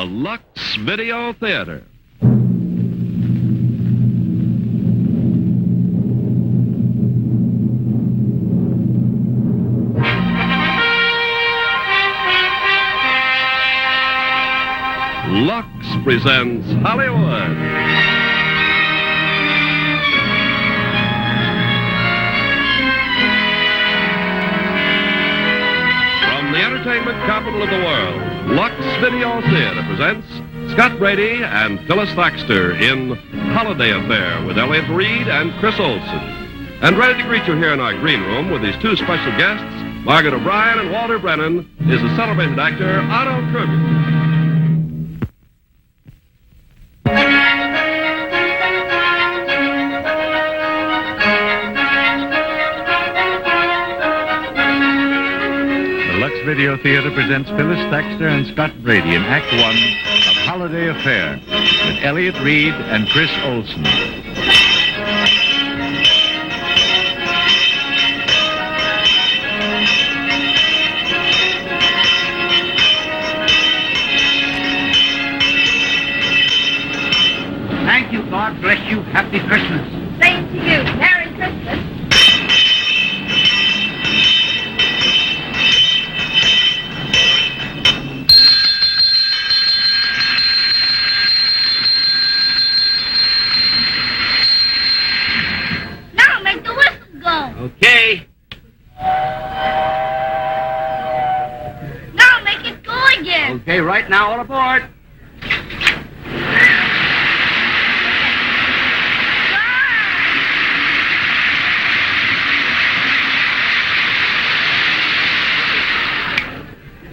the Lux Video Theater. Lux presents Hollywood. From the entertainment capital of the world, Lux Video Theater presents Scott Brady and Phyllis Thaxter in Holiday Affair with Elliott Reed and Chris Olson. And ready to greet you here in our green room with these two special guests, Margaret O'Brien and Walter Brennan, is the celebrated actor Otto Kruger. Video Theater presents Phyllis Thaxter and Scott Brady in Act One of Holiday Affair with Elliott Reed and Chris Olson. Thank you. God bless you. Happy Christmas. Same to you. Merry Christmas. Okay. Now make it go again. Okay, right now, all aboard.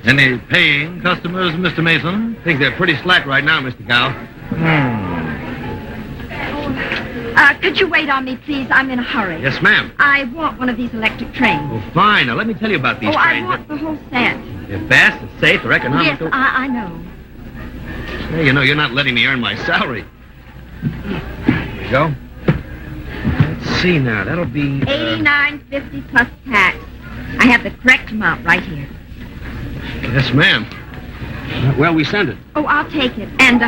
Any paying customers, Mr. Mason? I think they're pretty slack right now, Mr. Gow. Could you wait on me, please? I'm in a hurry. Yes, ma'am. I want one of these electric trains. Oh, fine. Now, let me tell you about these I trains. want the whole set. They're fast, they're safe, they're economical. Yes, I know. Hey, you know, you're not letting me earn my salary. There we go. Let's see now. That'll be... $89.50 plus tax. I have the correct amount right here. Yes, ma'am. Well, we send it. Oh, I'll take it. And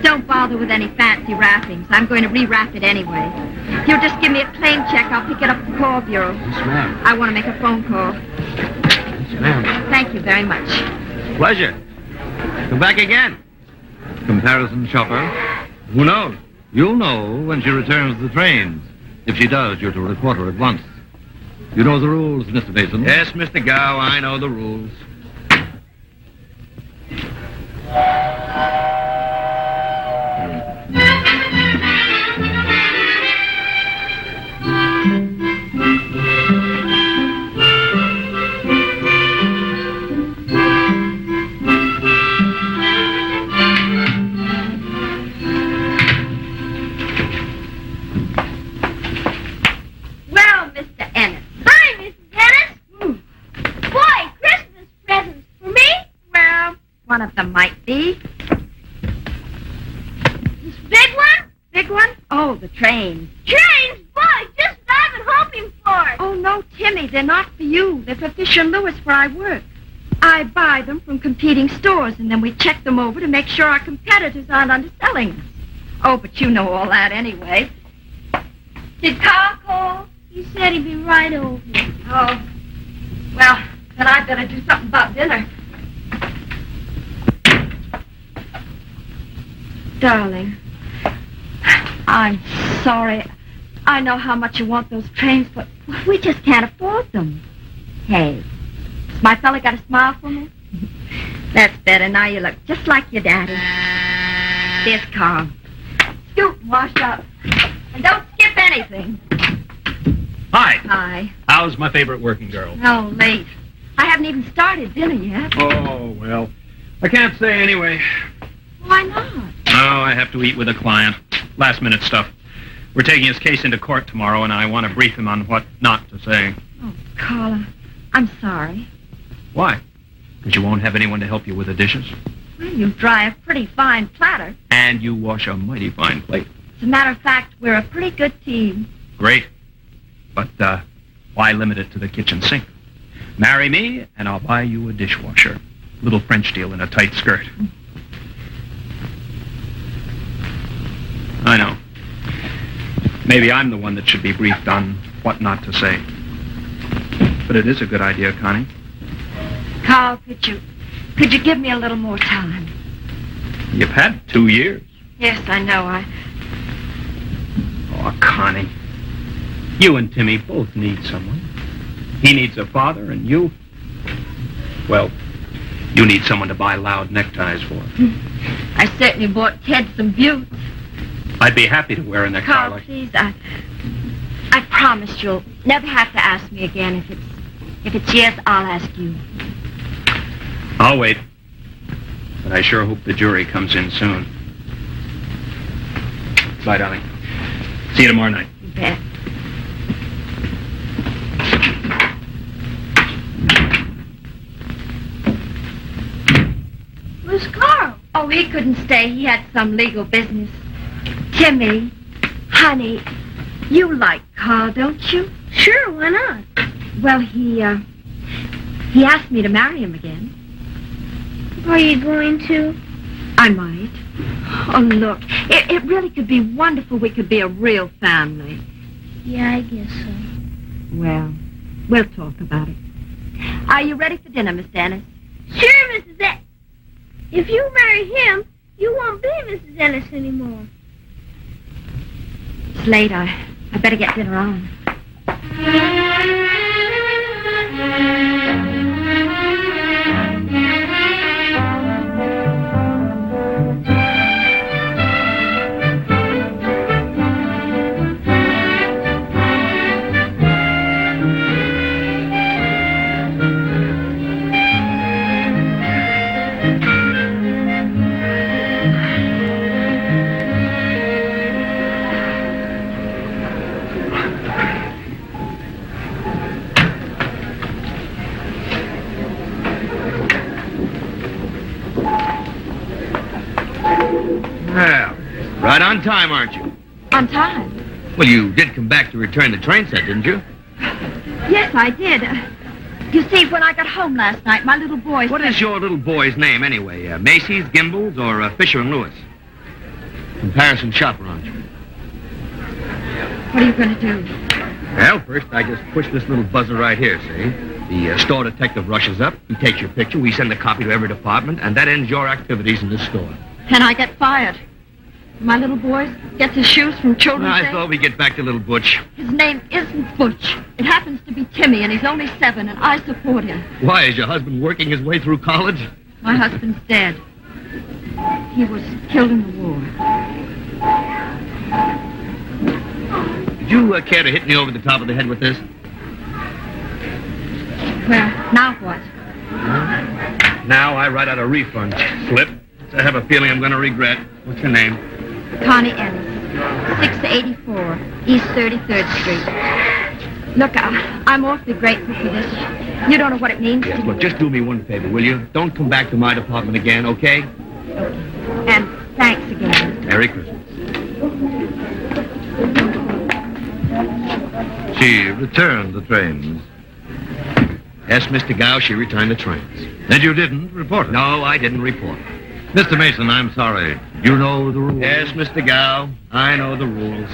don't bother with any fancy wrappings. I'm going to rewrap it anyway. If you'll just give me a plain check, I'll pick it up at the call bureau. Yes, ma'am. I want to make a phone call. Yes, ma'am. Thank you very much. Pleasure. Come back again. Comparison shopper? Who knows? You'll know when she returns the trains. If she does, you're to report her at once. You know the rules, Mr. Mason. Yes, Mr. Gow, I know the rules. Well, Mr. Ennis. Hi, Mrs. Ennis. Boy, Christmas presents for me? Well, one of them might be. This big one? Big one? Oh, the trains. Trains? Boy, just what I've been hoping for. Oh, no, Timmy, they're not for you. They're for Fisher & Lewis, where I work. I buy them from competing stores, and then we check them over to make sure our competitors aren't underselling us. Oh, but you know all that anyway. Did Carl call? He said he'd be right over. Oh. Well, then I'd better do something about dinner. Darling, I'm sorry. I know how much you want those trains, but we just can't afford them. Hey, has my fella got a smile for me? That's better. Now you look just like your daddy. Here's Carl. Scoot and wash up. And don't skip anything. Hi. Hi. How's my favorite working girl? Oh, late. I haven't even started dinner yet. Oh, well, I can't say anyway. Why not? Oh, I have to eat with a client. Last-minute stuff. We're taking his case into court tomorrow, and I want to brief him on what not to say. Oh, Carla, I'm sorry. Why? Because you won't have anyone to help you with the dishes? Well, you dry a pretty fine platter. And you wash a mighty fine plate. As a matter of fact, we're a pretty good team. Great. But, why limit it to the kitchen sink? Marry me, and I'll buy you a dishwasher. Little French deal in a tight skirt. I know. Maybe I'm the one that should be briefed on what not to say. But it is a good idea, Connie. Carl, could you give me a little more time? You've had 2 years. Yes, I know. Oh, Connie. You and Timmy both need someone. He needs a father, and you... Well, you need someone to buy loud neckties for. I certainly bought Ted some buttes. I'd be happy to wear a necktie Carl, like... please, I promise you'll never have to ask me again. If it's yes, I'll ask you. I'll wait. But I sure hope the jury comes in soon. Bye, darling. See you tomorrow night. You bet. Where's Carl? Oh, he couldn't stay. He had some legal business. Timmy, honey, you like Carl, don't you? Sure, why not? Well, he asked me to marry him again. Are you going to? I might. Oh, look, it really could be wonderful. We could be a real family. Yeah, I guess so. Well, we'll talk about it. Are you ready for dinner, Miss Dennis? Sure, Mrs. Ennis. If you marry him, you won't be Mrs. Ennis anymore. It's late. I better get dinner on. Well, right on time, aren't you? On time? Well, you did come back to return the train set, didn't you? Yes, I did. You see, when I got home last night, my little boy... What is your little boy's name, anyway? Macy's, Gimbel's, or Fisher and Lewis? Comparison shopper, aren't you? What are you going to do? Well, first I just push this little buzzer right here, see? The store detective rushes up, he takes your picture, we send a copy to every department, and that ends your activities in this store. And I get fired. My little boy gets his shoes from Children's I Day. thought we'd get back to little Butch. His name isn't Butch. It happens to be Timmy, and he's only 7, and I support him. Why, is your husband working his way through college? My husband's dead. He was killed in the war. Would you care to hit me over the top of the head with this? Well, now what? Now I write out a refund slip. I have a feeling I'm going to regret. What's your name? Connie Ennis, 684 East 33rd Street. Look, I'm awfully grateful for this. You don't know what it means to me. Look, just do me one favor, will you? Don't come back to my department again, okay? Okay. And thanks again. Merry Christmas. She returned the trains. Yes, Mr. Gow, she returned the trains. And you didn't report it? No, I didn't report. Mr. Mason, I'm sorry. You know the rules? Yes, Mr. Gow, I know the rules.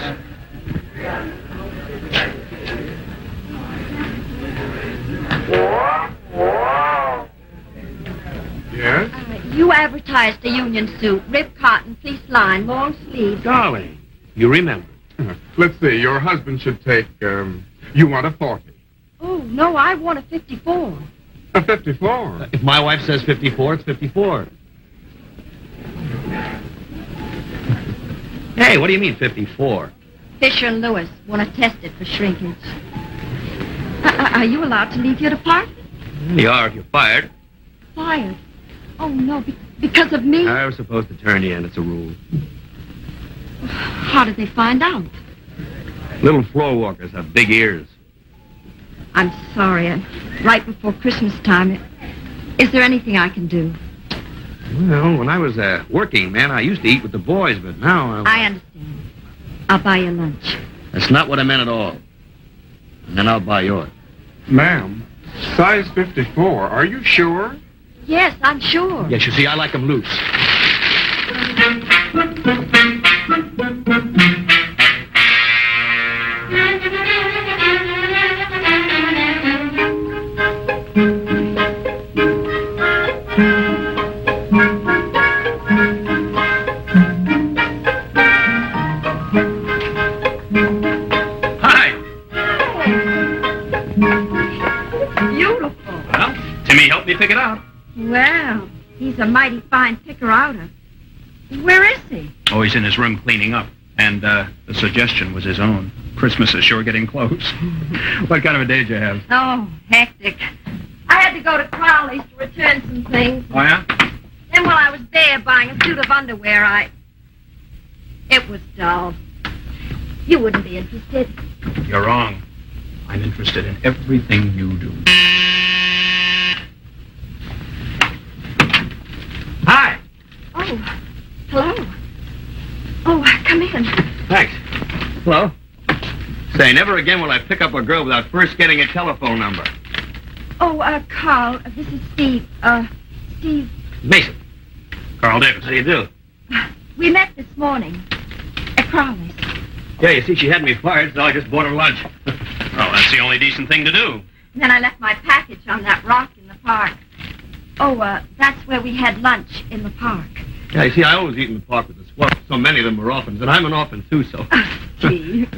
Yes? You advertised a union suit, ribbed cotton, fleece line, long sleeves. Darling, You remember. let's see. Your husband should take, you want a 40. Oh, no, I want a 54. A 54. If my wife says 54, it's 54. Hey, what do you mean 54? Fisher and Lewis want to test it for shrinkage. Are you allowed to leave your department? You are if you're fired. Fired? Oh, no, because of me? I was supposed to turn you in. It's a rule. How did they find out? Little floor walkers have big ears. I'm sorry. Right before Christmas time. Is there anything I can do? Well, when I was a working man, I used to eat with the boys, but now I understand. I'll buy you lunch. That's not what I meant at all. And then I'll buy yours. Ma'am, size 54. Are you sure? Yes, I'm sure. Yes, you see, I like them loose. a mighty fine picker-outer. Where is he? Oh, he's in his room cleaning up. And the suggestion was his own. Christmas is sure getting close. What kind of a day did you have? Oh, hectic. I had to go to Crowley's to return some things. Oh, yeah? Then while I was there buying a suit of underwear, It was dull. You wouldn't be interested. You're wrong. I'm interested in everything you do. Hi. Oh, hello. Oh, come in. Thanks. Hello. Say, never again will I pick up a girl without first getting a telephone number. Oh, Carl, this is Steve. Steve. Mason. Carl Davis. How do you do? We met this morning at Crowley's. Yeah, you see, she had me fired, so I just bought her lunch. Well, that's the only decent thing to do. And then I left my package on that rock in the park. Oh, that's where we had lunch, in the park. Yeah, you see, I always eat in the park with the swell. So many of them were orphans, and I'm an orphan, too, so... Steve.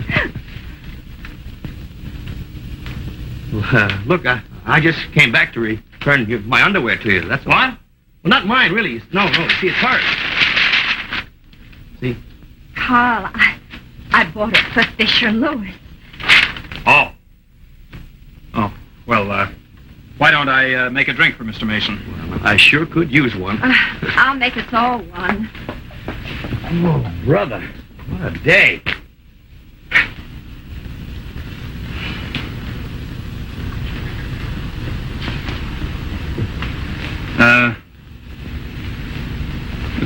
Look, I just came back to return my underwear to you. That's all. What? Well, not mine, really. No. See, it's hers. See? Carl, I bought it for Fisher Lewis. Oh. Oh, well, why don't I make a drink for Mr. Mason? Well, I sure could use one. I'll make us all one. Oh, brother. What a day.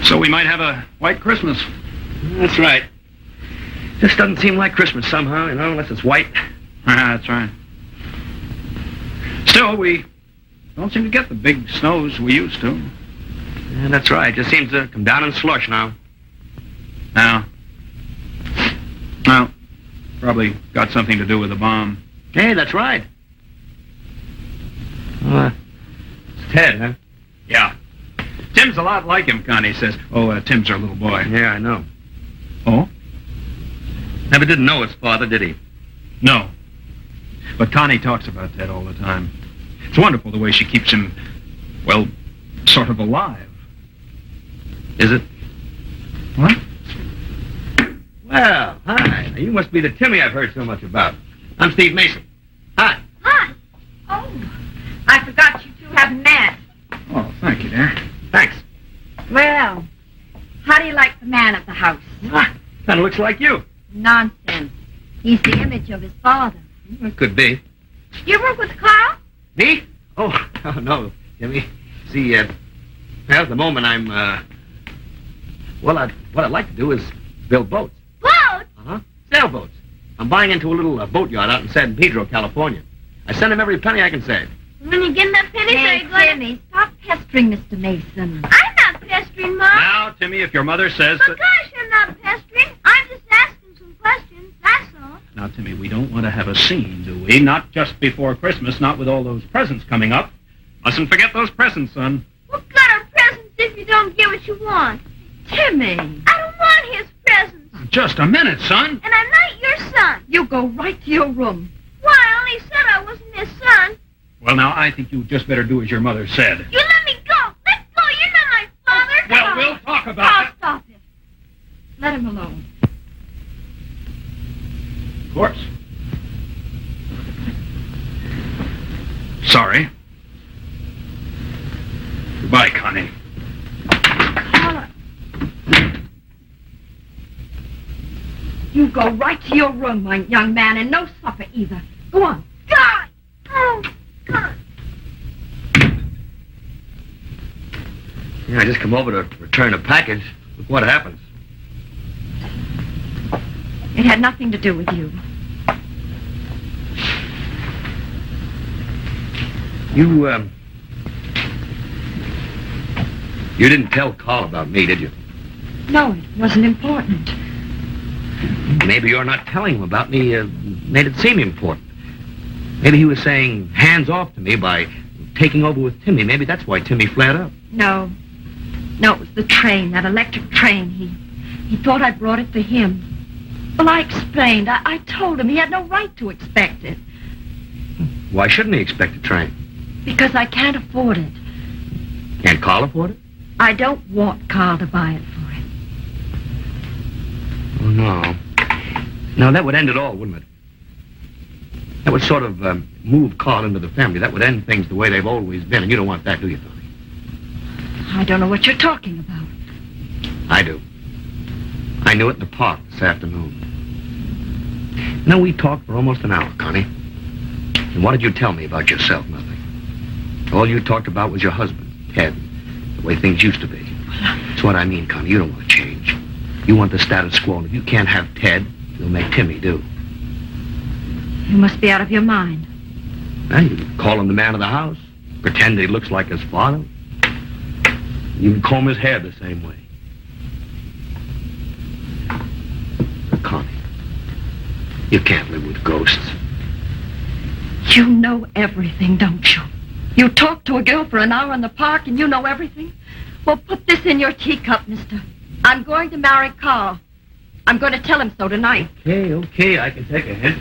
So we might have a white Christmas. That's right. Just doesn't seem like Christmas somehow, unless it's white. That's right. Still, we don't seem to get the big snows we used to. Yeah, that's right. It just seems to come down in slush now. Now, well, probably got something to do with the bomb. Hey, that's right. It's Ted, huh? Yeah. Tim's a lot like him, Connie says. Oh, Tim's our little boy. Yeah, I know. Oh? Never did know his father, did he? No. But Connie talks about that all the time. It's wonderful the way she keeps him, well, sort of alive. Is it? What? Well, hi. Now, you must be the Timmy I've heard so much about. I'm Steve Mason. Hi. Hi. Oh, I forgot you two haven't met. Oh, thank you, dear. Thanks. Well, how do you like the man of the house? Kind of looks like you. Nonsense. He's the image of his father. It could be. You work with Carl? Me? Oh, no, Jimmy. See, well, at the moment I'm, what I'd like to do is build boats. Boats? Uh-huh. Sailboats. I'm buying into a little boat yard out in San Pedro, California. I send him every penny I can save. When you get enough pennies, are Hey, you going Timmy, stop pestering Mr. Mason. I'm not pestering, Mom. Now, Timmy, if your mother says Oh, that... gosh, I'm not pestering. I'm just asking some questions, that's all. Now, Timmy, we don't want to have a scene, do we? Not just before Christmas, not with all those presents coming up. Mustn't forget those presents, son. What good are presents if you don't get what you want? Timmy, I don't want his presents. Just a minute, son. And I'm not your son. you go right to your room. Why, I only said I wasn't his son. Well, now, I think you just better do as your mother said. You let me go. Let go. You're not my father. Well, we'll talk about Carl, it. stop it. Let him alone. Of course. Sorry. Goodbye, Connie. Carla. You go right to your room, my young man, and no supper either. Go on. God. Oh, God. Yeah, I just come over to return a package. Look what happens. It had nothing to do with you. You didn't tell Carl about me, did you? No, it wasn't important. Maybe you're not telling him about me made it seem important. Maybe he was saying hands off to me by taking over with Timmy. Maybe that's why Timmy flared up. No. No, it was the train, that electric train. He thought I brought it for him. Well, I explained. I told him he had no right to expect it. Why shouldn't he expect a train? Because I can't afford it. Can't Carl afford it? I don't want Carl to buy it for him. Oh, no. No, that would end it all, wouldn't it? That would sort of move Carl into the family. That would end things the way they've always been, and you don't want that, do you, Tony? I don't know what you're talking about. I do. I knew it in the park this afternoon. No, we talked for almost an hour, Connie. And what did you tell me about yourself? Nothing. All you talked about was your husband, Ted, the way things used to be. That's what I mean, Connie. You don't want to change. You want the status quo, and if you can't have Ted, you'll make Timmy do. You must be out of your mind. Well, you can call him the man of the house, pretend he looks like his father. You can comb his hair the same way. Connie, you can't live with ghosts. You know everything, don't you? You talk to a girl for an hour in the park and you know everything? Well, put this in your teacup, mister. I'm going to marry Carl. I'm going to tell him so tonight. Okay, I can take a hint.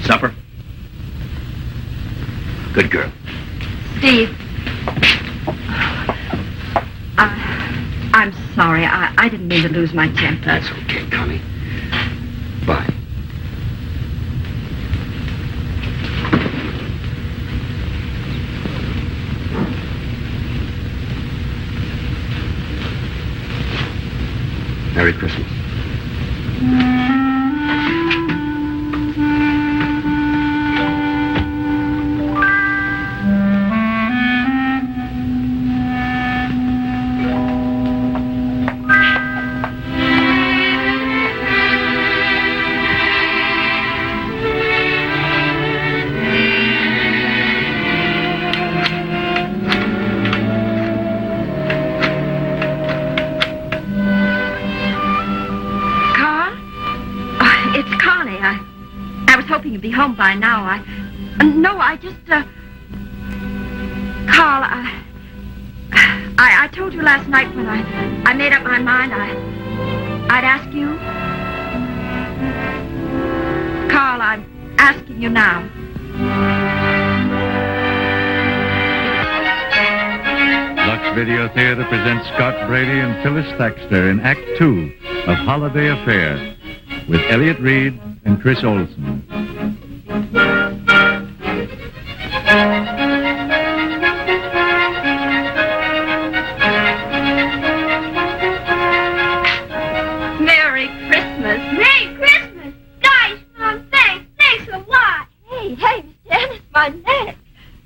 Supper? Good girl. Steve. I'm sorry. I didn't mean to lose my temper. That's okay, Connie. Bye. Merry Christmas. Be home by now. I just, Carl, I told you last night when I made up my mind I'd ask you. Carl, I'm asking you now. Lux Video Theater presents Scott Brady and Phyllis Thaxter in Act 2 of Holiday Affair with Elliot Reed and Chris Olson. Merry Christmas. Merry Christmas! Gosh, Mom, thanks a lot. Hey, Mr. Ennis, my neck.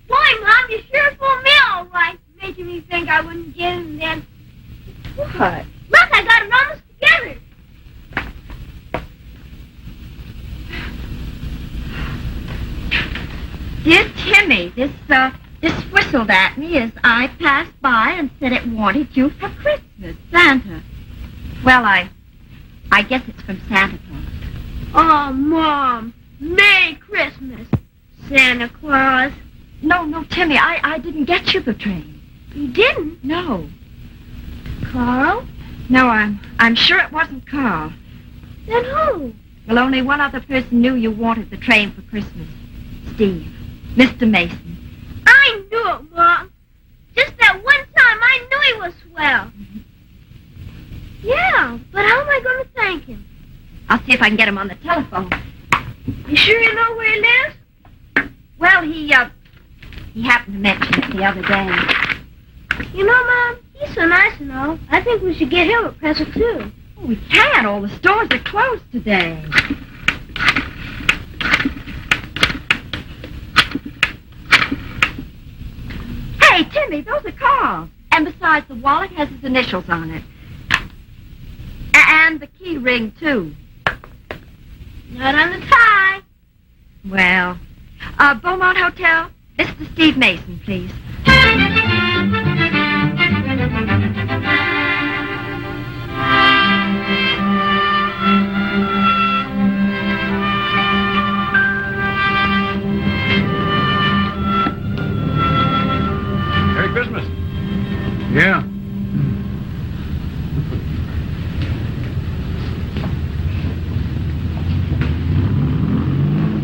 Boy, Mom, you sure fooled me all right, making me think I wouldn't get it, and then... What? Look, I got it almost together. Dear Timmy, this whistled at me as I passed by and said it wanted you for Christmas, Santa. Well, I guess it's from Santa Claus. Oh, Mom, Merry Christmas, Santa Claus. No, Timmy, I didn't get you the train. You didn't? No. Carl? No, I'm sure it wasn't Carl. Then who? Well, only one other person knew you wanted the train for Christmas. Steve. Mr. Mason. I knew it, Mom. Just that one time I knew he was swell. Yeah, but how am I going to thank him? I'll see if I can get him on the telephone. You sure you know where he lives? Well, he happened to mention it the other day. You know, Mom, he's so nice and all. I think we should get him a present, too. Oh, we can't. All the stores are closed today. Hey, Timmy, those are Carl's. And besides, the wallet has his initials on it. And the key ring, too. Not on the tie. Well, Beaumont Hotel, Mr. Steve Mason, please. Merry Christmas. Yeah.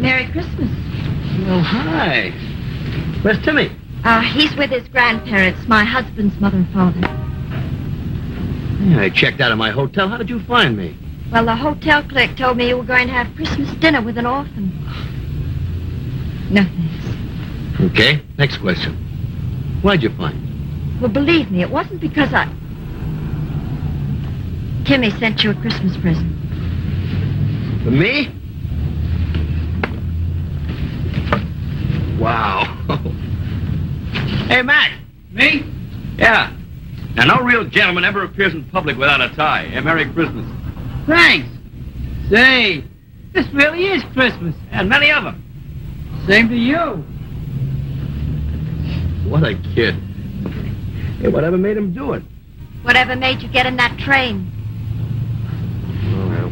Merry Christmas. Well, hi. Where's Timmy? He's with his grandparents, my husband's mother and father. Yeah, I checked out of my hotel. How did you find me? Well, the hotel clerk told me you were going to have Christmas dinner with an orphan. No thanks. Okay, next question. Why'd you find me? Well, believe me, it wasn't because Timmy sent you a Christmas present. For me? Wow. Hey, Mac. Me? Yeah. Now, no real gentleman ever appears in public without a tie. And Merry Christmas. Thanks. Say, this really is Christmas. And many of them. Same to you. What a kid. Hey, whatever made him do it? Whatever made you get in that train? Oh, well.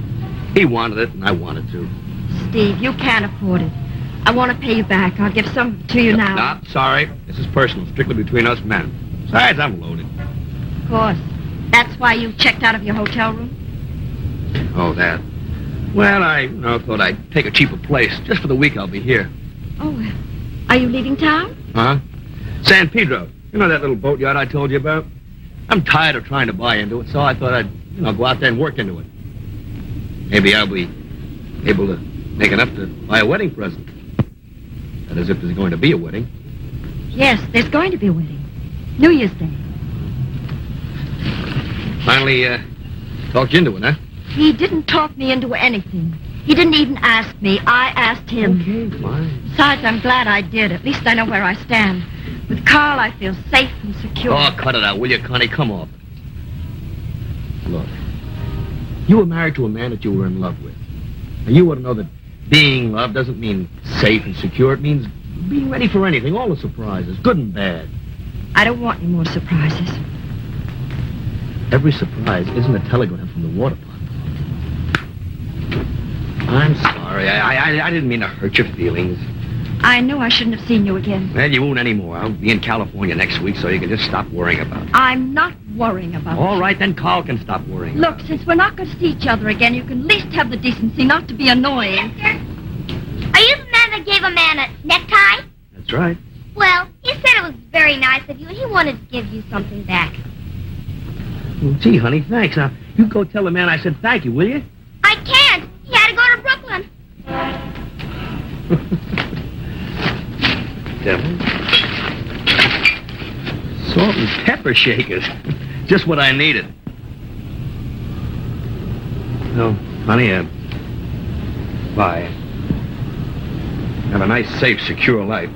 He wanted it, and I wanted to. Steve, you can't afford it. I want to pay you back. I'll give some to you now. No, sorry. This is personal, strictly between us men. Besides, I'm loaded. Of course. That's why you checked out of your hotel room? Oh, that. Well, I thought I'd take a cheaper place. Just for the week I'll be here. Oh, are you leaving town? Huh? San Pedro. You know that little boatyard I told you about? I'm tired of trying to buy into it, so I thought I'd, go out there and work into it. Maybe I'll be able to make enough to buy a wedding present. That is, if there's going to be a wedding. Yes, there's going to be a wedding. New Year's Day. Finally, talked you into it, huh? He didn't talk me into anything. He didn't even ask me. I asked him. Okay, fine. Besides, I'm glad I did. At least I know where I stand. With Carl, I feel safe and secure. Oh, cut it out, will you, Connie? Come off it. Look, you were married to a man that you were in love with. And you ought to know that being loved doesn't mean safe and secure. It means being ready for anything, all the surprises, good and bad. I don't want any more surprises. Every surprise isn't a telegram from the water pump. I'm sorry. I didn't mean to hurt your feelings. I knew I shouldn't have seen you again. Well, you won't anymore. I'll be in California next week, so you can just stop worrying about it. I'm not worrying about All it. right, then Carl can stop worrying. Look, since we're not going to see each other again, you can at least have the decency not to be annoying. Are you the man that gave a man a necktie? That's right. Well, he said it was very nice of you, and he wanted to give you something back. Well, gee, honey, thanks. Now, you go tell the man I said thank you, will you? I can't. He had to go to Brooklyn. Devil. Salt and pepper shakers. Just what I needed. No, honey, bye. Have a nice, safe, secure life.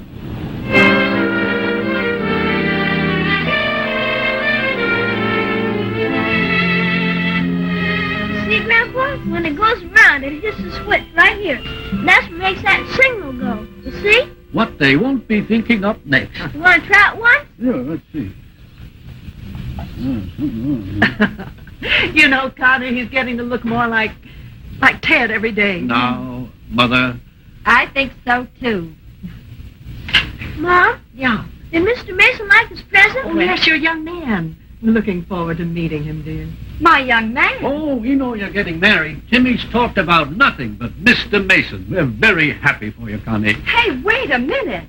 See, Grandpa? When it goes around, it hits the switch right here. And that's what makes that signal go. You see? What they won't be thinking up next. You want to try it once? Yeah, let's see. You know, Connie, he's getting to look more like Ted every day. Now, Mother. I think so, too. Mom, Yeah. did Mr. Mason like his present? Oh, yes, your young man. We're looking forward to meeting him, dear. My young man. Oh, we know you're getting married. Timmy's talked about nothing but Mr. Mason. We're very happy for you, Connie. Hey, wait a minute.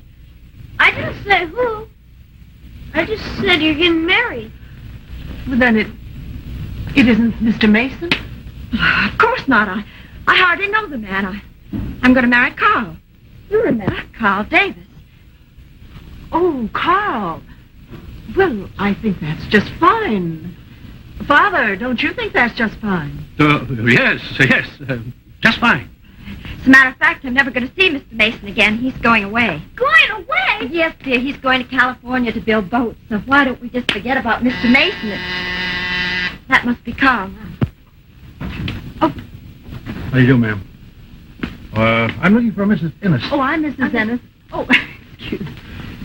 I didn't say who. I just said you're getting married. Well, then it isn't Mr. Mason? Of course not. I hardly know the man. I'm going to marry Carl. You remember? Carl Davis. Oh, Carl. Well, I think that's just fine. Father, don't you think that's just fine? Yes, just fine. As a matter of fact, I'm never going to see Mr. Mason again. He's going away. Going away? Yes, dear. He's going to California to build boats. So why don't we just forget about Mr. Mason? That must be Carl. How do you do, ma'am? I'm looking for Mrs. Ennis. Oh, I'm Mrs. Ennis. Oh, excuse me.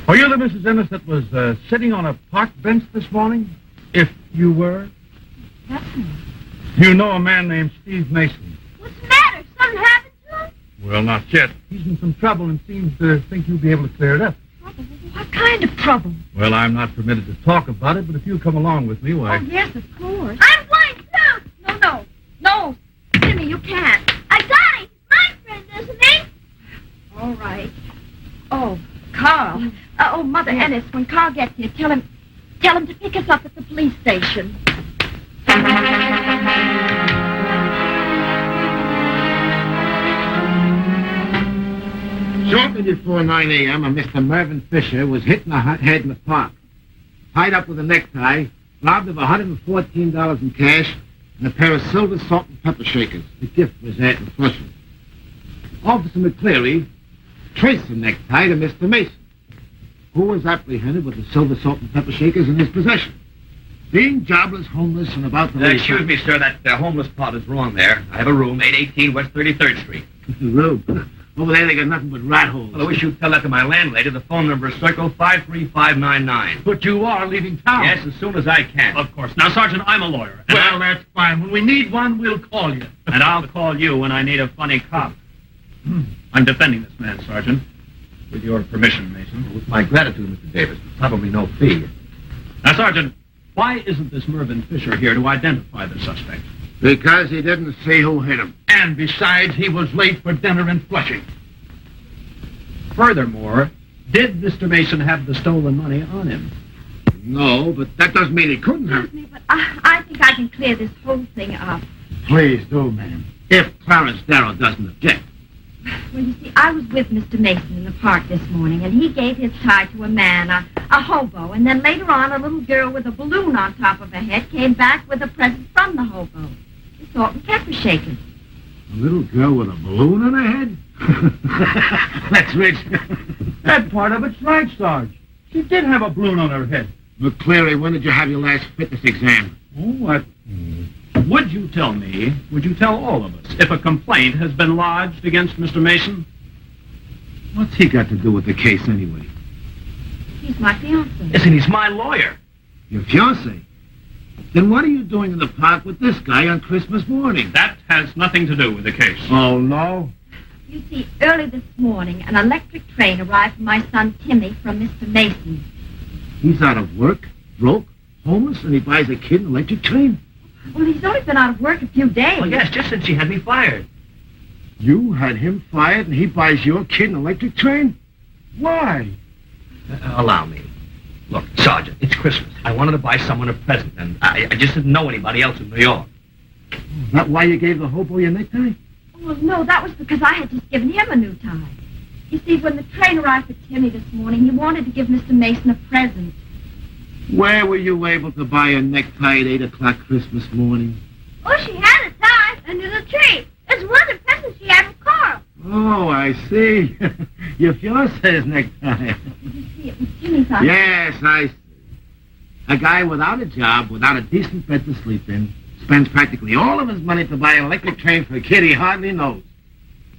Are you the Mrs. Ennis that was sitting on a park bench this morning? If you were? That's me. You know a man named Steve Mason. What's the matter? Something happened to him? Well, not yet. He's in some trouble and seems to think you'll be able to clear it up. Trouble? What kind of trouble? Well, I'm not permitted to talk about it, but if you'll come along with me, why... Oh, yes, of course. I'm going too. No. Jimmy, you can't. I got him. My friend, isn't he? All right. Oh, Carl. Ennis, when Carl gets here, tell him to pick us up at the police station. Shortly before 9 a.m., a Mr. Mervyn Fisher was hit in the head in the park, tied up with a necktie, robbed of $114 in cash, and a pair of silver salt and pepper shakers. The gift was at in Flushing. Officer McCleary traced the necktie to Mr. Mason, who was apprehended with the silver salt and pepper shakers in his possession. Being jobless, homeless, and about to leave... Excuse me, sir, that homeless part is wrong there. I have a room, 818 West 33rd Street. Room? Over there they got nothing but rat holes. Well, I wish you'd tell that to my landlady. The phone number is circle 53599. But you are leaving town. Yes, as soon as I can. Of course. Now, Sergeant, I'm a lawyer. Well, that's fine. When we need one, we'll call you. And I'll call you when I need a funny cop. I'm defending this man, Sergeant. With your permission, Mason. With my gratitude, Mr. Davis. Probably no fee. Now, Sergeant, why isn't this Mervyn Fisher here to identify the suspect? Because he didn't see who hit him. And besides, he was late for dinner in Flushing. Furthermore, did Mr. Mason have the stolen money on him? No, but that doesn't mean he couldn't have. Excuse me, but I think I can clear this whole thing up. Please do, ma'am. If Clarence Darrow doesn't object. Well, you see, I was with Mr. Mason in the park this morning, and he gave his tie to a man, a hobo, and then later on, a little girl with a balloon on top of her head came back with a present from the hobo. The salt and pepper shakers. A little girl with a balloon on her head? That's rich. That part of it's right, Sarge. She did have a balloon on her head. McCleary, when did you have your last fitness exam? Oh, what? Would you tell all of us, if a complaint has been lodged against Mr. Mason? What's he got to do with the case anyway? He's my fiancé. Listen, he's my lawyer. Your fiancé? Then what are you doing in the park with this guy on Christmas morning? That has nothing to do with the case. Oh, no? You see, early this morning, an electric train arrived for my son Timmy from Mr. Mason. He's out of work, broke, homeless, and he buys a kid an electric train? Well, he's only been out of work a few days. Oh, yes, just since she had me fired. You had him fired and he buys your kid an electric train? Why? Allow me. Look, Sergeant, it's Christmas. I wanted to buy someone a present, and I just didn't know anybody else in New York. Is that why you gave the hobo your necktie? Well, no, that was because I had just given him a new tie. You see, when the train arrived for Timmy this morning, he wanted to give Mr. Mason a present. Where were you able to buy a necktie at 8 o'clock Christmas morning? Oh, she had a tie under the tree. It's one of the presents she had from Carl. Oh, I see. Your fiancé's necktie. You see, it was Timmy's tie. Yes, I see. A guy without a job, without a decent bed to sleep in, spends practically all of his money to buy an electric train for a kid he hardly knows.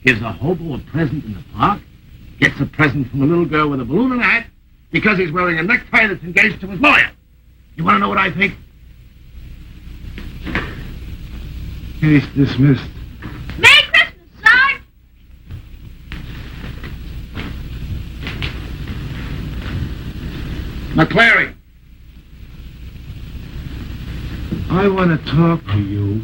Gives a hobo a present in the park, gets a present from a little girl with a balloon in her hat, because he's wearing a necktie that's engaged to his lawyer. You want to know what I think? Case dismissed. Merry Christmas, Sarge. McCleary. I want to talk to you.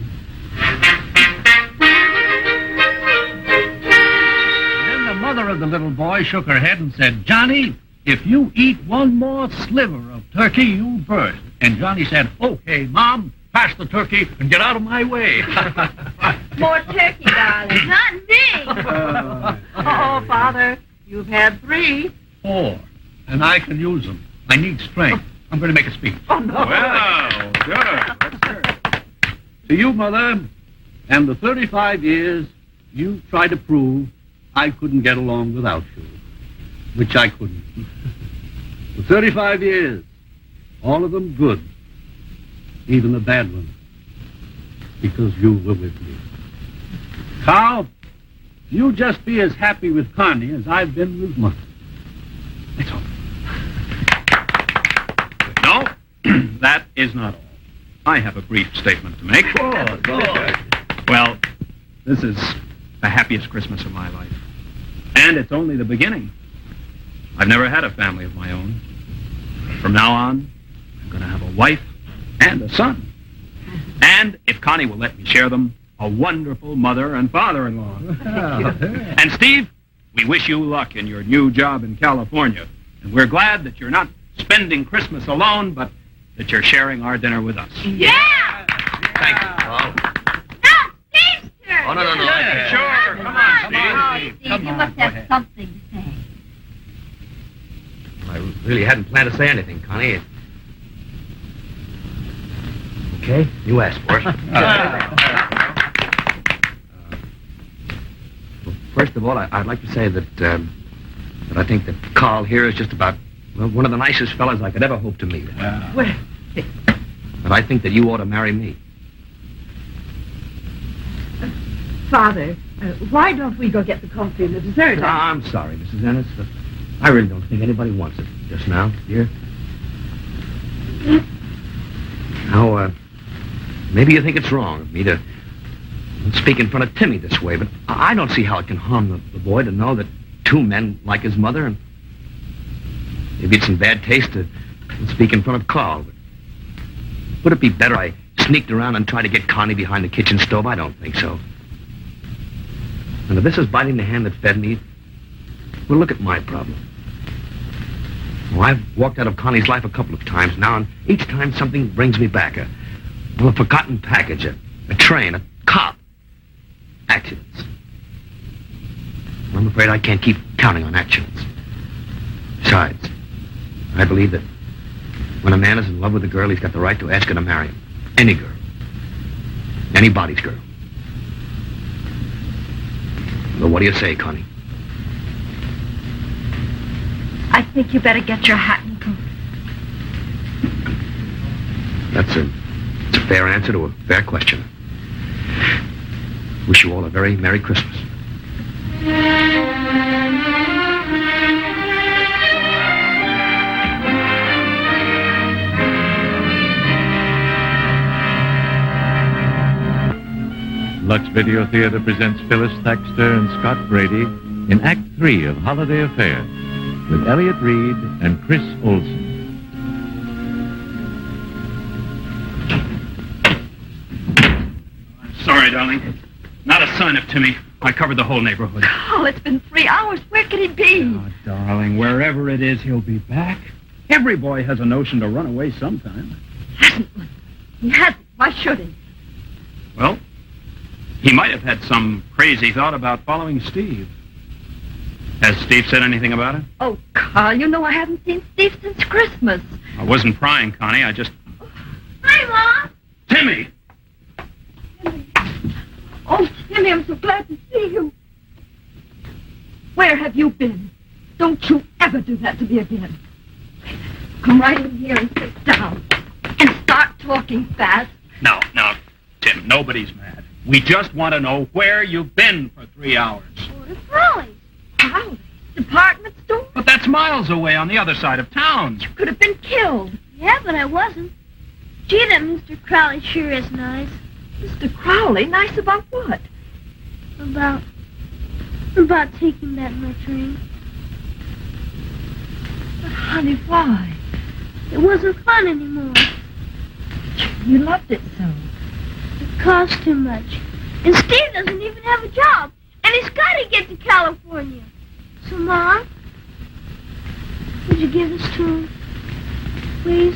Then the mother of the little boy shook her head and said, "Johnny, if you eat one more sliver of turkey, you'll burst." And Johnny said, "Okay, Mom, pass the turkey and get out of my way." More turkey, darling. Not me. Oh, Father, you've had 3. 4, and I can use them. I need strength. I'm going to make a speech. Oh, no. Well, good. To you, Mother, and the 35 years you tried to prove I couldn't get along without you, which I couldn't. For 35 years, all of them good, even the bad ones, because you were with me. Carl, you just be as happy with Connie as I've been with Mother. That's all. No, that is not all. I have a brief statement to make. Well, this is the happiest Christmas of my life. And it's only the beginning. I've never had a family of my own. From now on, I'm going to have a wife and a son. And, if Connie will let me share them, a wonderful mother and father-in-law. And, Steve, we wish you luck in your new job in California. And we're glad that you're not spending Christmas alone, but that you're sharing our dinner with us. Yeah! Thank you, Carl. Now, Steve's turn. Oh, no. Sure, come on, Steve. Steve, you must have something to say. I really hadn't planned to say anything, Connie. Okay, you asked for it. Well, first of all, I'd like to say that I think that Carl here is just about one of the nicest fellas I could ever hope to meet. Well, But I think that you ought to marry me. Father, why don't we go get the coffee and the dessert? I'm sorry, Mrs. Ennis, but I really don't think anybody wants it just now, dear. Now, maybe you think it's wrong of me to speak in front of Timmy this way, but I don't see how it can harm the boy to know that two men like his mother, and maybe it's in bad taste to speak in front of Carl. But would it be better I sneaked around and tried to get Connie behind the kitchen stove? I don't think so. And if this is biting the hand that fed me, well, look at my problem. Well, I've walked out of Connie's life a couple of times now, and each time something brings me back. A forgotten package, a train, a cop. Accidents. I'm afraid I can't keep counting on accidents. Besides, I believe that when a man is in love with a girl, he's got the right to ask her to marry him. Any girl. Anybody's girl. Well, what do you say, Connie? I think you better get your hat and coat. It's a fair answer to a fair question. Wish you all a very Merry Christmas. Lux Video Theater presents Phyllis Thaxter and Scott Brady in Act 3 of Holiday Affair with Elliot Reed and Chris Olson. Sorry, darling. Not a sign of Timmy. I covered the whole neighborhood. Oh, it's been 3 hours. Where could he be? Oh, darling, wherever it is, he'll be back. Every boy has a notion to run away sometime. He hasn't. Why should he? Well, he might have had some crazy thought about following Steve. Has Steve said anything about it? Oh, Carl, you know I haven't seen Steve since Christmas. I wasn't prying, Connie. I just... Hi, Mom. Timmy! Oh, Timmy, I'm so glad to see you. Where have you been? Don't you ever do that to me again. Come right in here and sit down. And start talking fast. No, Tim, nobody's mad. We just want to know where you've been for 3 hours. Oh, the Crowleys. How? Department store? But that's miles away on the other side of town. Could have been killed. Yeah, but I wasn't. Gee, that Mr. Crowley sure is nice. Mr. Crowley? Nice about what? About taking that in my train. But, honey, why? It wasn't fun anymore. You loved it so. It cost too much. And Steve doesn't even have a job. And he's got to get to California. So, Mom, would you give this to him? Please?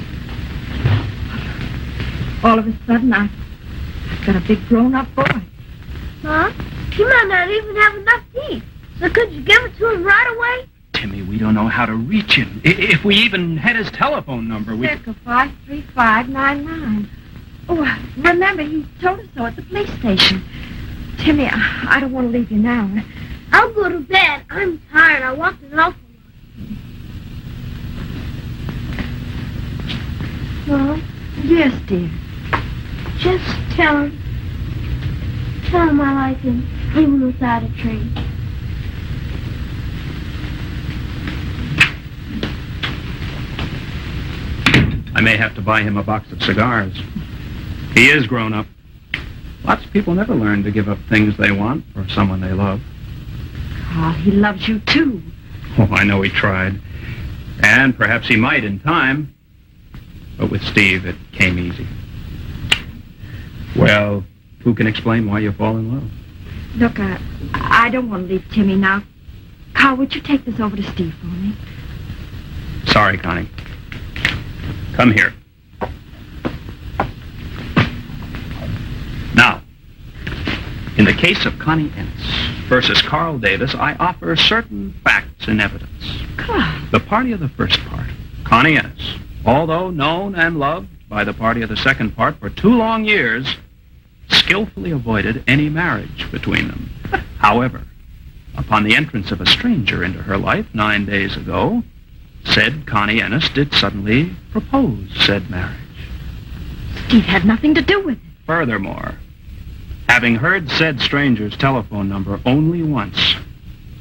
All of a sudden, I've got a big grown-up boy. Mom, he might not even have enough to eat. So could you give it to him right away? Timmy, we don't know how to reach him. If we even had his telephone number, we... Circa 53599. Oh, remember, he told us so at the police station. Timmy, I don't want to leave you now. I'll go to bed. I'm tired. I walked an awful lot. Mom? Yes, dear. Just tell him I like him, even without a train. I may have to buy him a box of cigars. He is grown up. Lots of people never learn to give up things they want for someone they love. Oh, he loves you, too. Oh, I know he tried. And perhaps he might in time. But with Steve, it came easy. Well, who can explain why you fall in love? Look, I don't want to leave Timmy now. Carl, would you take this over to Steve for me? Sorry, Connie. Come here. Now, in the case of Connie Ennis versus Carl Davis, I offer certain facts and evidence. Carl. The party of the first part, Connie Ennis, although known and loved by the party of the second part for 2 long years, skillfully avoided any marriage between them. However, upon the entrance of a stranger into her life 9 days ago, said Connie Ennis did suddenly propose said marriage. Steve had nothing to do with it. Furthermore, having heard said stranger's telephone number only once,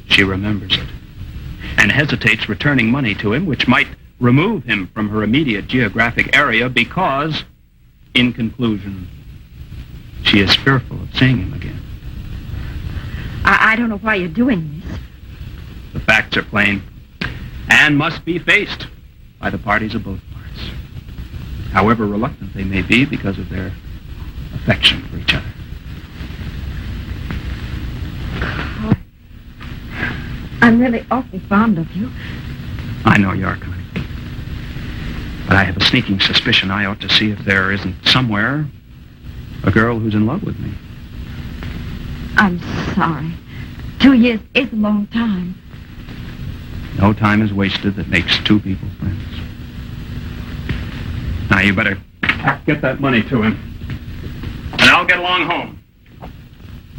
she remembers it and hesitates returning money to him, which might remove him from her immediate geographic area because, in conclusion, she is fearful of seeing him again. I don't know why you're doing this. The facts are plain and must be faced by the parties of both parts, however reluctant they may be because of their affection for each other. I'm really awfully fond of you. I know you are, Connie. But I have a sneaking suspicion I ought to see if there isn't somewhere a girl who's in love with me. I'm sorry. 2 years is a long time. No time is wasted that makes 2 people friends. Now, you better get that money to him. And I'll get along home.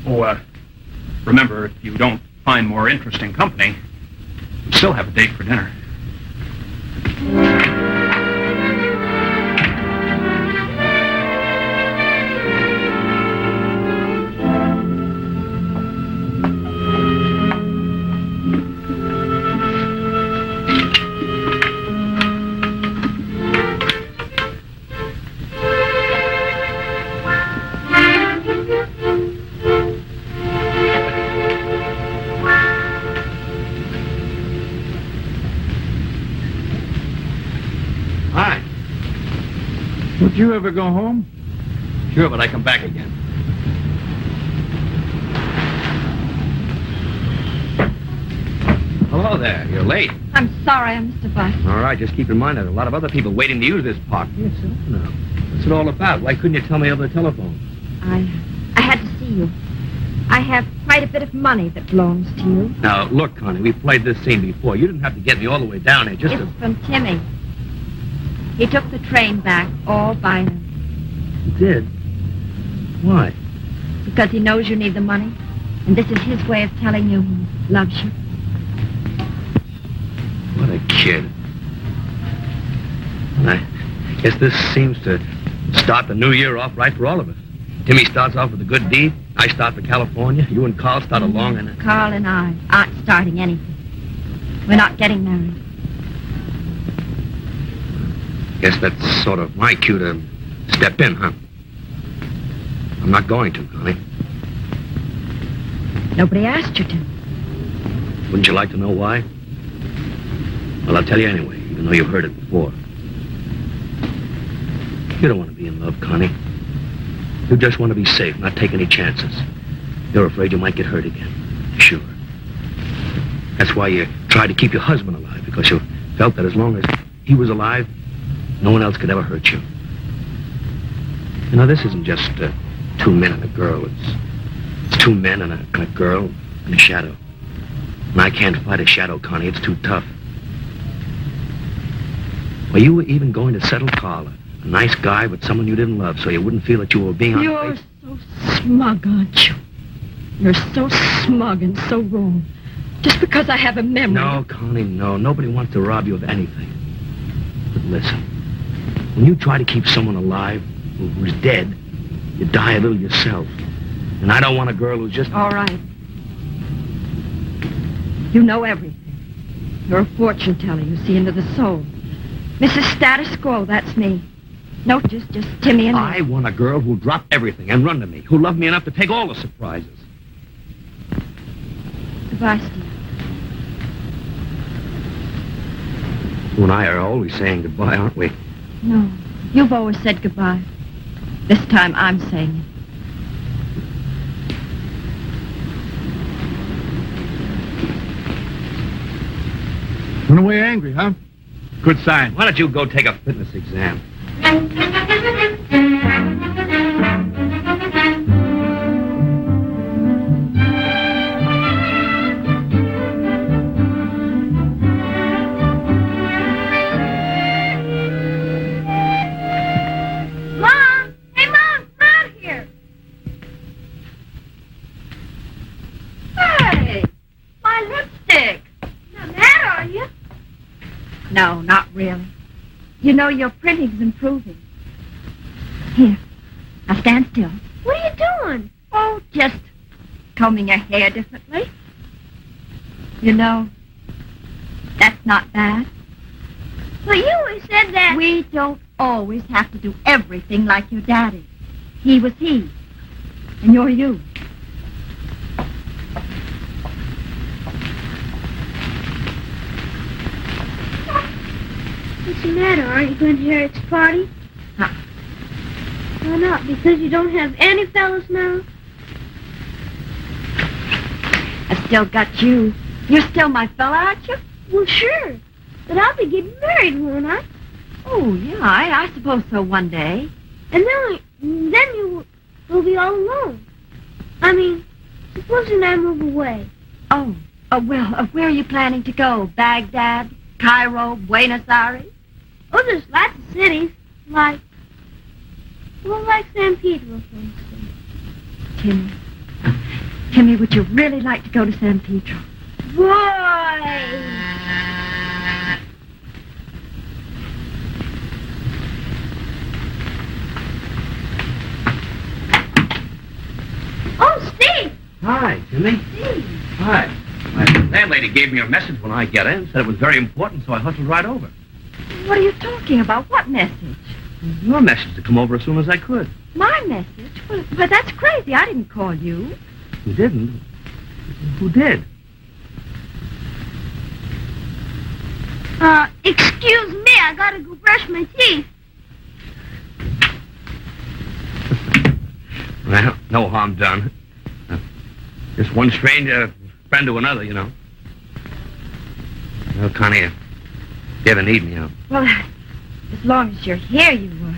Oh, remember, if you don't find more interesting company, we still have a date for dinner. Hi. Would you ever go home? Sure, but I come back again. Hello there. You're late. I'm sorry, Mr. Buss. All right, just keep in mind there are a lot of other people waiting to use this park. Yes, sir. No. What's it all about? Why couldn't you tell me over the telephone? I had to see you. I have quite a bit of money that belongs to you. Now, look, Connie, we've played this scene before. You didn't have to get me all the way down here just It's to... from Timmy. He took the train back all by him You did? Why? because he knows you need the money, and this is his way of telling you he loves you. What a kid. I guess this seems to start the new year off right for all of us. Timmy starts off with a good deed. I start for California. You and Carl start along and... Carl and I aren't starting anything. We're not getting married. Guess that's sort of my cue to step in, huh? I'm not going to, Connie. Nobody asked you to. Wouldn't you like to know why? Well, I'll tell you anyway, even though you've heard it before. You don't want to be in love, Connie. You just want to be safe, not take any chances. You're afraid you might get hurt again. Sure. That's why you tried to keep your husband alive, because you felt that as long as he was alive, no one else could ever hurt you. You know, this isn't just 2 men and a girl. It's 2 men and a girl and a shadow. And I can't fight a shadow, Connie. It's too tough. Well, you were even going to settle Carl, a nice guy, but someone you didn't love, so you wouldn't feel that you were being You're unfaithful. so smug, aren't you? You're so smug and so wrong. Just because I have a memory. No, Connie, no. Nobody wants to rob you of anything. But listen, when you try to keep someone alive who's dead, you die a little yourself. And I don't want a girl who's just... All right. You know everything. You're a fortune teller, you see into the soul. Mrs. Status Quo, that's me. No, just Timmy and I want a girl who'll drop everything and run to me, who'll love me enough to take all the surprises. Goodbye, Steve. You and I are always saying goodbye, aren't we? No, you've always said goodbye. This time I'm saying it. Went away angry, huh? Good sign. Why don't you go take a fitness exam? Mom! Hey, Mom! Come out here! Hey! My lipstick! Not mad, are you? No, not really. You know, your printing's improving. Here. Now stand still. What are you doing? Oh, just combing your hair differently. You know, that's not bad. But you always said that. We don't always have to do everything like your daddy. He was he, and you're you. What's the matter? Aren't you going to Harriet's party? Huh. Why not? Because you don't have any fellas now? I've still got you. You're still my fella, aren't you? Well, sure. But I'll be getting married, won't I? Oh, yeah, I suppose so one day. And then you will be all alone. I mean, supposing I move away. Oh, well, where are you planning to go? Baghdad, Cairo, Buenos Aires? Oh, there's lots of cities. Like San Pedro, for instance. Timmy, would you really like to go to San Pedro? Boy! Oh, Steve! Hi, Jimmy. Steve! Hi. My landlady gave me a message when I got in. Said it was very important, so I hustled right over. What are you talking about? What message? Your message to come over as soon as I could. My message? Well, that's crazy. I didn't call you. You didn't? Who did? Excuse me, I gotta go brush my teeth. Well, no harm done. Just one stranger, friend to another, you know. Well, Connie, if you ever need me, you know. Well, as long as you're here, you would.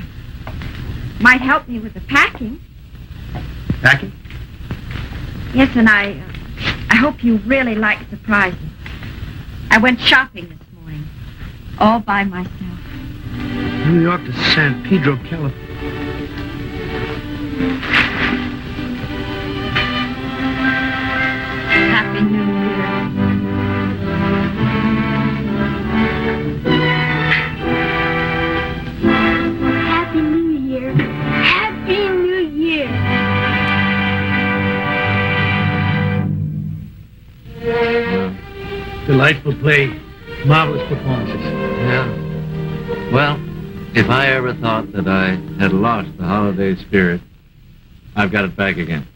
Might help me with the packing. Packing? Yes, and I hope you really like surprises. I went shopping this morning, all by myself. New York to San Pedro, California. Happy New Year. Happy New Year. Happy New Year. Delightful play. Marvelous performances. Yeah. Well, if I ever thought that I had lost the holiday spirit, I've got it back again.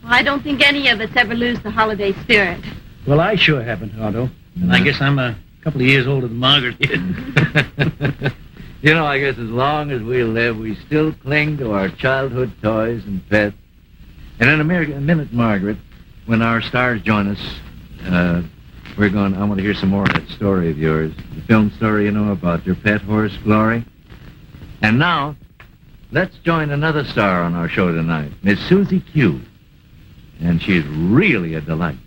Well, I don't think any of us ever lose the holiday spirit. Well, I sure haven't, Otto. And I guess I'm a couple of years older than Margaret here. You know, I guess as long as we live, we still cling to our childhood toys and pets. And in a minute, Margaret, when our stars join us, I want to hear some more of that story of yours. The film story, you know, about your pet horse, Glory. And now, let's join another star on our show tonight, Miss Susie Q. And she's really a delight.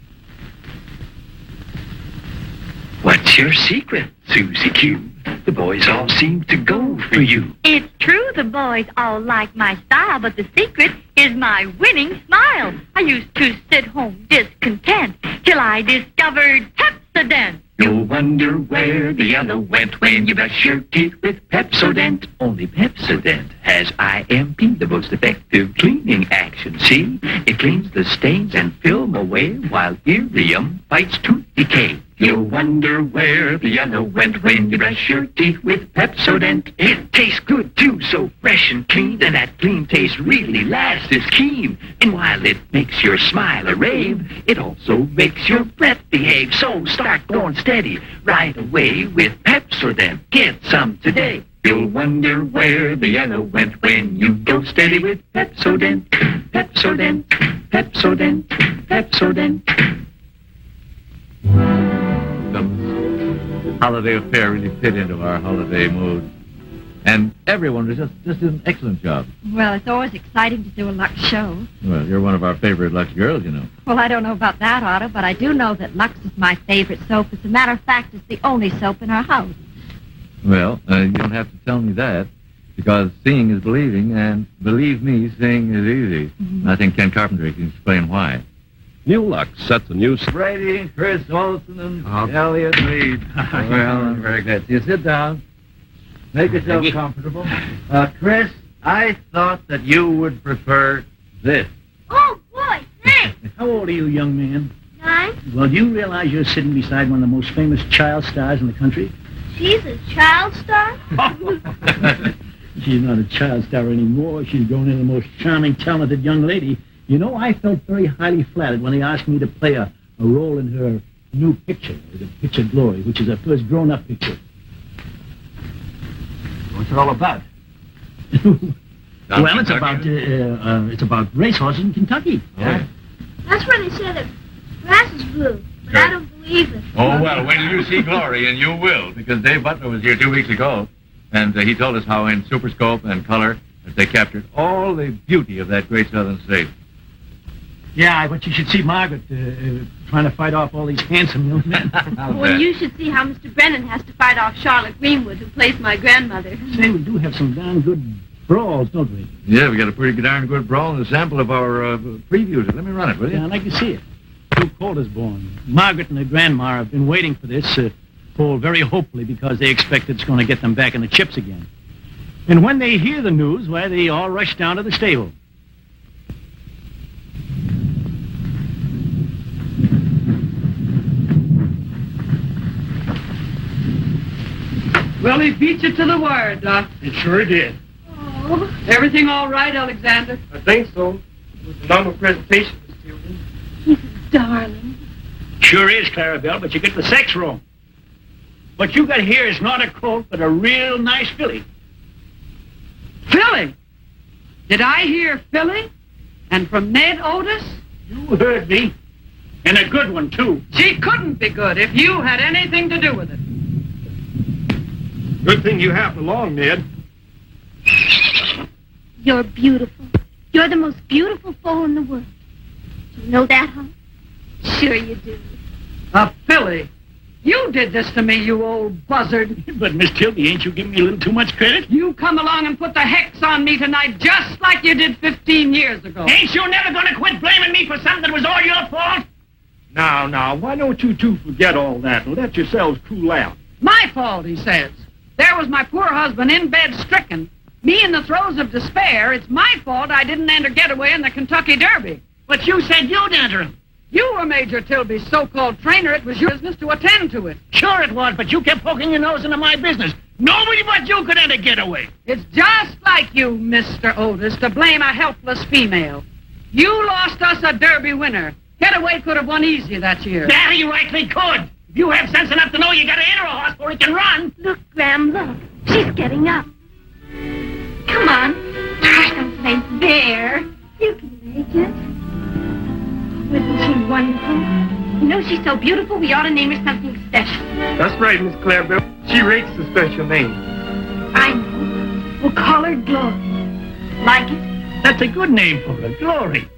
What's your secret, Susie Q? The boys all seem to go for you. It's true the boys all like my style, but the secret is my winning smile. I used to sit home discontent till I discovered Pepsodent. You'll wonder where the yellow went when you brush your teeth with Pepsodent. Only Pepsodent has IMP, the most effective cleaning action. See? It cleans the stains and film away while Iridium fights tooth decay. You'll wonder where the yellow went when you brush your teeth with Pepsodent. It tastes good, too, so fresh and clean, and that clean taste really lasts its keen. And while it makes your smile a rave, it also makes your breath behave. So start going steady right away with Pepsodent. Get some today. You'll wonder where the yellow went when you go steady with Pepsodent. Pepsodent, Pepsodent, Pepsodent. holiday affair really fit into our holiday mood. And everyone was just did an excellent job. Well, it's always exciting to do a Lux show. Well, you're one of our favorite Lux girls, you know. Well, I don't know about that, Otto, but I do know that Lux is my favorite soap. As a matter of fact, it's the only soap in our house. Well, you don't have to tell me that, because seeing is believing, and believe me, seeing is easy. Mm-hmm. I think Ken Carpenter can explain why. New Lux sets a new... Brady, Chris Olson, and Elliot Reed. Well, very good. You sit down. Make yourself comfortable. Chris, I thought that you would prefer this. Oh, boy, thanks. How old are you, young man? 9. Well, do you realize you're sitting beside one of the most famous child stars in the country? She's a child star? She's not a child star anymore. She's grown into the most charming, talented young lady. You know, I felt very highly flattered when they asked me to play a role in her new picture, the picture Glory, which is her first grown-up picture. What's it all about? Well, it's about racehorses in Kentucky. Yeah. That's where they say the grass is blue, but I don't believe it. Oh, well, when you see Glory, and you will, because Dave Butler was here 2 weeks ago, and he told us how in Superscope and color that they captured all the beauty of that great southern state. Yeah, but you should see Margaret trying to fight off all these handsome young men. Well, you should see how Mr. Brennan has to fight off Charlotte Greenwood, who plays my grandmother. Say, we do have some darn good brawls, don't we? Yeah, we got a pretty darn good brawl in the sample of our previews. Let me run it, will you? Yeah, I'd like to see it. Luke Colt is born. Margaret and her grandma have been waiting for this poll very hopefully because they expect it's going to get them back in the chips again. And when they hear the news, why, they all rush down to the stable. Well, he beat you to the wire, Doc. It sure did. Oh. Everything all right, Alexander? I think so. It was a normal presentation, Miss Tilden. He's a darling. Sure is, Clarabelle, but you get the sex wrong. What you got here is not a colt, but a real nice filly. Philly? Did I hear Philly? And from Ned Otis? You heard me. And a good one, too. She couldn't be good if you had anything to do with it. Good thing you happened along, Ned. You're beautiful. You're the most beautiful foal in the world. Do you know that, huh? Sure you do. Philly? You did this to me, you old buzzard. But, Miss Tildy, ain't you giving me a little too much credit? You come along and put the hex on me tonight just like you did 15 years ago. Ain't you never going to quit blaming me for something that was all your fault? Now, why don't you two forget all that and let yourselves cool out? My fault, he says. There was my poor husband in bed stricken. Me in the throes of despair. It's my fault I didn't enter Getaway in the Kentucky Derby. But you said you'd enter him. You were Major Tilby's so-called trainer. It was your business to attend to it. Sure it was, but you kept poking your nose into my business. Nobody but you could enter Getaway. It's just like you, Mr. Otis, to blame a helpless female. You lost us a Derby winner. Getaway could have won easy that year. That he rightly could. If you have sense enough to know you got to enter a horse before he can run. Look, Graham, look. She's getting up. Come on. Try someplace there. You can make it. Isn't she wonderful? You know, she's so beautiful, we ought to name her something special. That's right, Miss Clarabelle. She rates the special name. I know. We'll call her Glory. Like it? That's a good name for her, Glory.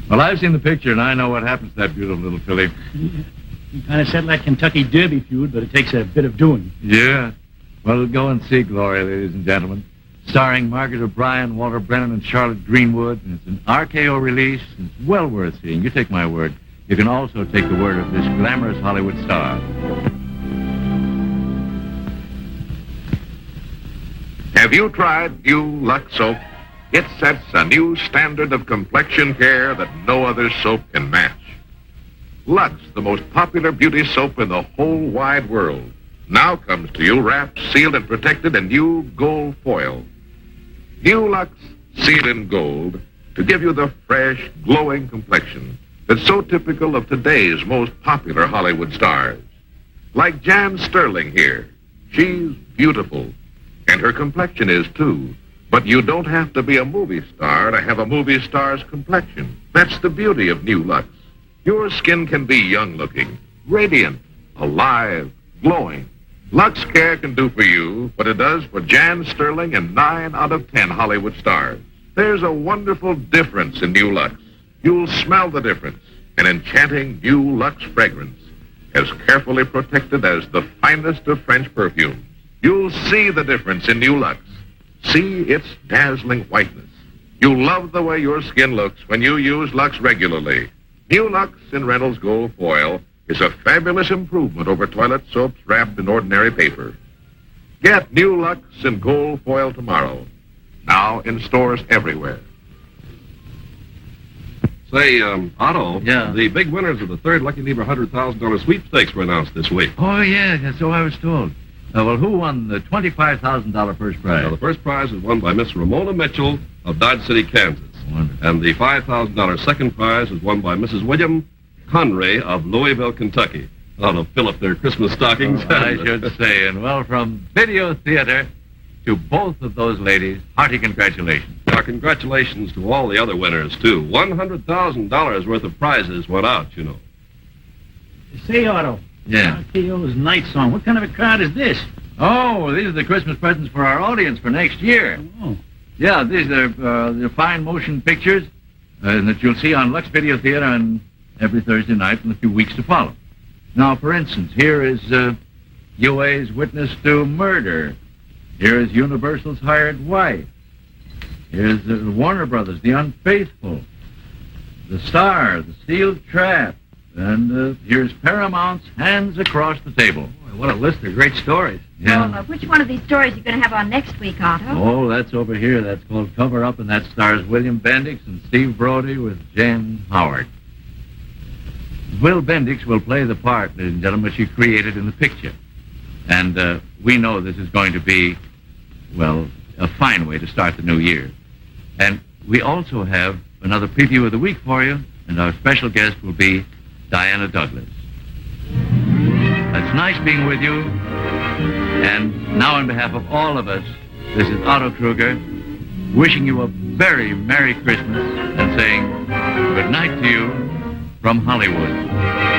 Well, I've seen the picture, and I know what happens to that beautiful little filly. You kind of said like Kentucky Derby feud, but it takes a bit of doing. Yeah. Well, go and see Glory, ladies and gentlemen. Starring Margaret O'Brien, Walter Brennan, and Charlotte Greenwood. And it's an RKO release, and it's well worth seeing. You take my word. You can also take the word of this glamorous Hollywood star. Have you tried new Lux soap? It sets a new standard of complexion care that no other soap can match. Lux, the most popular beauty soap in the whole wide world, now comes to you wrapped, sealed, and protected in new gold foil. New Lux, sealed in gold, to give you the fresh, glowing complexion that's so typical of today's most popular Hollywood stars. Like Jan Sterling here. She's beautiful, and her complexion is too. But you don't have to be a movie star to have a movie star's complexion. That's the beauty of New Lux. Your skin can be young-looking, radiant, alive, glowing. Lux Care can do for you what it does for Jan Sterling and 9 out of 10 Hollywood stars. There's a wonderful difference in new Lux. You'll smell the difference. An enchanting new Lux fragrance, as carefully protected as the finest of French perfumes. You'll see the difference in new Lux. See its dazzling whiteness. You'll love the way your skin looks when you use Lux regularly. New Lux in Reynolds Gold Foil is a fabulous improvement over toilet soaps wrapped in ordinary paper. Get New Lux in Gold Foil tomorrow. Now in stores everywhere. Say, Otto. Yeah? The big winners of the third Lucky Lever $100,000 sweepstakes were announced this week. Oh, yeah, so I was told. Well, who won the $25,000 first prize? Now, the first prize was won by Miss Ramona Mitchell of Dodge City, Kansas. Wonderful. And the $5,000 second prize was won by Mrs. William Conray of Louisville, Kentucky. To fill up their Christmas stockings. I should say. And, well, from Video Theater to both of those ladies, hearty congratulations. Our congratulations to all the other winners, too. $100,000 worth of prizes went out, you know. Say, Otto. Yeah. RKO's night song. What kind of a card is this? Oh, these are the Christmas presents for our audience for next year. Oh. Yeah, these are the fine motion pictures that you'll see on Lux Video Theater on every Thursday night in the few weeks to follow. Now, for instance, here is UA's Witness to Murder. Here is Universal's Hired Wife. Here's Warner Brothers, The Unfaithful. The Star, The Steel Trap. And here's Paramount's Hands Across the Table. Boy, what a list of great stories. Yeah. Well, which one of these stories are you going to have on next week, Otto? Oh, that's over here. That's called Cover Up, and that stars William Bendix and Steve Brody with Jan Howard. Will Bendix will play the part, ladies and gentlemen, she created in the picture. And we know this is going to be, well, a fine way to start the new year. And we also have another preview of the week for you, and our special guest will be Diana Douglas. It's nice being with you. And now on behalf of all of us, this is Otto Kruger, wishing you a very Merry Christmas and saying good night to you from Hollywood.